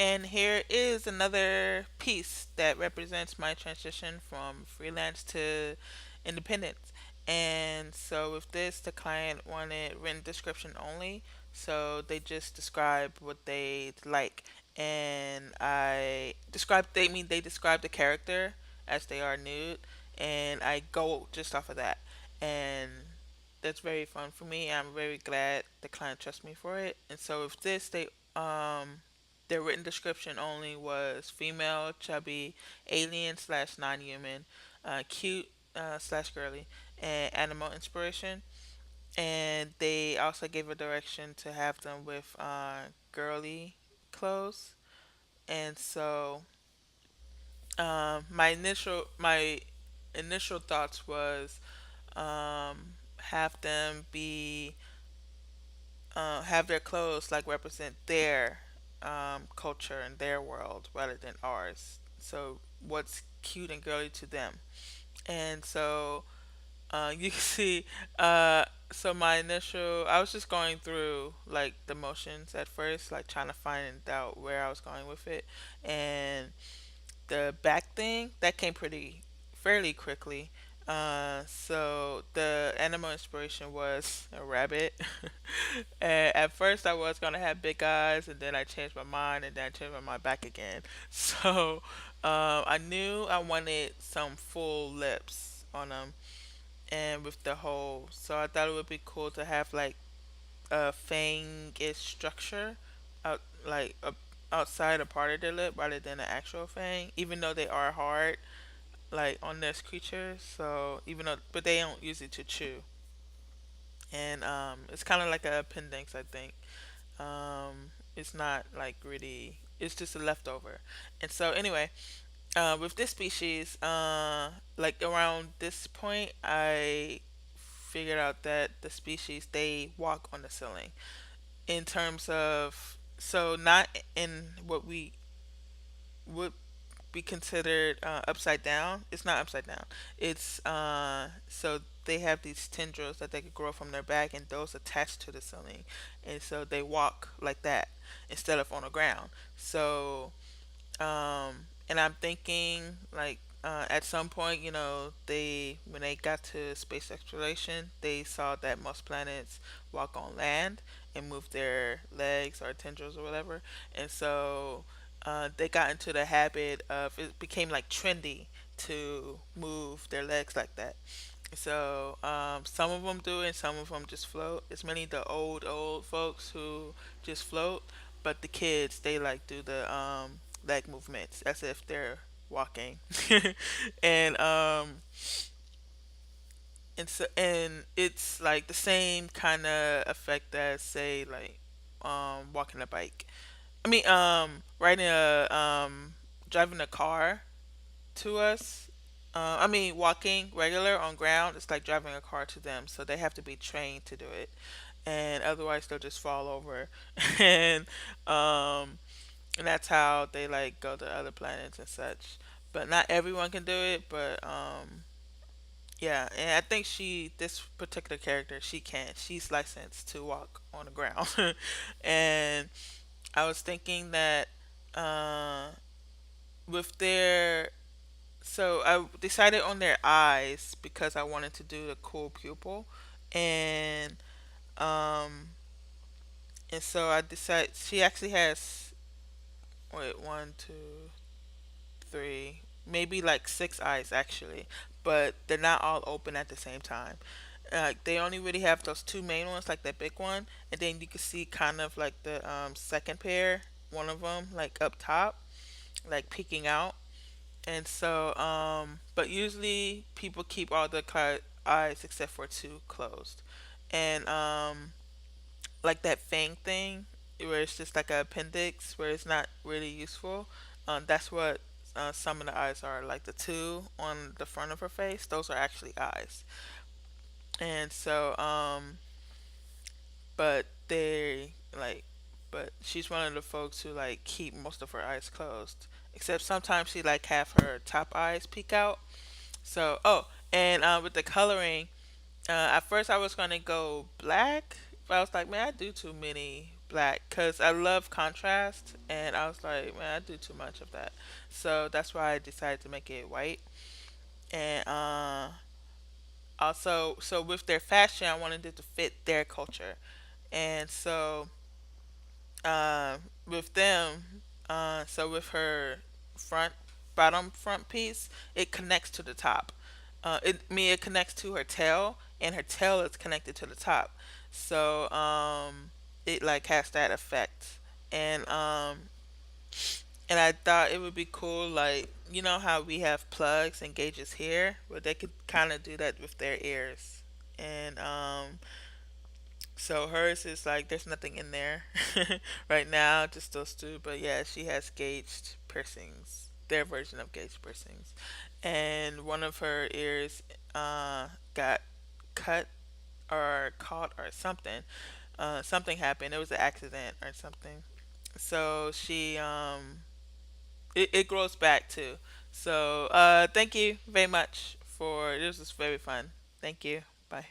And here is another piece that represents my transition from freelance to independence. And so with this, the client wanted written description only. So they just describe what they like. And they describe the character as they are nude. And I go just off of that. And that's very fun for me. I'm very glad the client trusts me for it. And so with this, their written description only was female, chubby, alien slash non-human, cute slash girly, and animal inspiration. And they also gave a direction to have them with girly clothes. And so my initial thoughts was have them be have their clothes like represent their culture and their world rather than ours. So what's cute and girly to them? And so you can see. So my initial, I was just going through like the motions at first, like trying to find out where I was going with it, and the back thing that came pretty fairly quickly. So the animal inspiration was a rabbit. And at first I was gonna have big eyes, and then I changed my mind, and then I changed my mind back again. So I knew I wanted some full lips on them, and with the whole. So I thought it would be cool to have like a fang-ish structure out like outside a part of their lip rather than an actual fang, even though they are hard like on this creature. So even though, but they don't use it to chew, and it's kind of like a appendix, I think. It's not like really. It's just a leftover, and so anyway, with this species, like around this point, I figured out that the species they walk on the ceiling in terms of, so not in what we would be considered upside down. It's not upside down. It's so they have these tendrils that they could grow from their back, and those attached to the ceiling, and so they walk like that instead of on the ground. So and I'm thinking like at some point, they when they got to space exploration, they saw that most planets walk on land and move their legs or tendrils or whatever, and so they got into the habit of it became like trendy to move their legs like that. So some of them do, and some of them just float. It's mainly the old folks who just float, but the kids they like do the leg movements as if they're walking, and it's like the same kind of effect as say like walking a bike. I mean riding a driving a car to us. I mean, walking regular on ground, it's like driving a car to them. So they have to be trained to do it, and otherwise they'll just fall over. and um, and that's how they like go to other planets and such. But not everyone can do it. But yeah, and I think this particular character, she can. She's licensed to walk on the ground. And I was thinking that uh, with their so I decided on their eyes because I wanted to do the cool pupil, and um, and so I decided she actually has wait 1, 2, 3, maybe like 6 eyes actually, but they're not all open at the same time. They only really have those two main ones, like that big one, and then you can see kind of like the second pair, one of them like up top, like peeking out. And so, but usually people keep all the eyes except for two closed. And like that fang thing, where it's just like an appendix, where it's not really useful. That's what some of the eyes are. Like the two on the front of her face, those are actually eyes. And so, but they like, but she's one of the folks who like keep most of her eyes closed. Except sometimes she like have her top eyes peek out. So, and with the coloring, at first I was gonna go black, but I was like, man, I do too many black because I love contrast, and I was like, man, I do too much of that. So that's why I decided to make it white. And also, so with their fashion, I wanted it to fit their culture. And so with them, so with her front, bottom front piece, it connects to the top. It connects to her tail, and her tail is connected to the top. So it like has that effect. And I thought it would be cool, like you know how we have plugs and gauges here, where they could kind of do that with their ears. And so hers is like there's nothing in there right now, just those two. But yeah, she has gauged piercings, their version of gauged piercings, and one of her ears got cut or caught or something. Something happened. It was an accident or something. So it grows back too. So thank you very much for this was very fun. Thank you. Bye.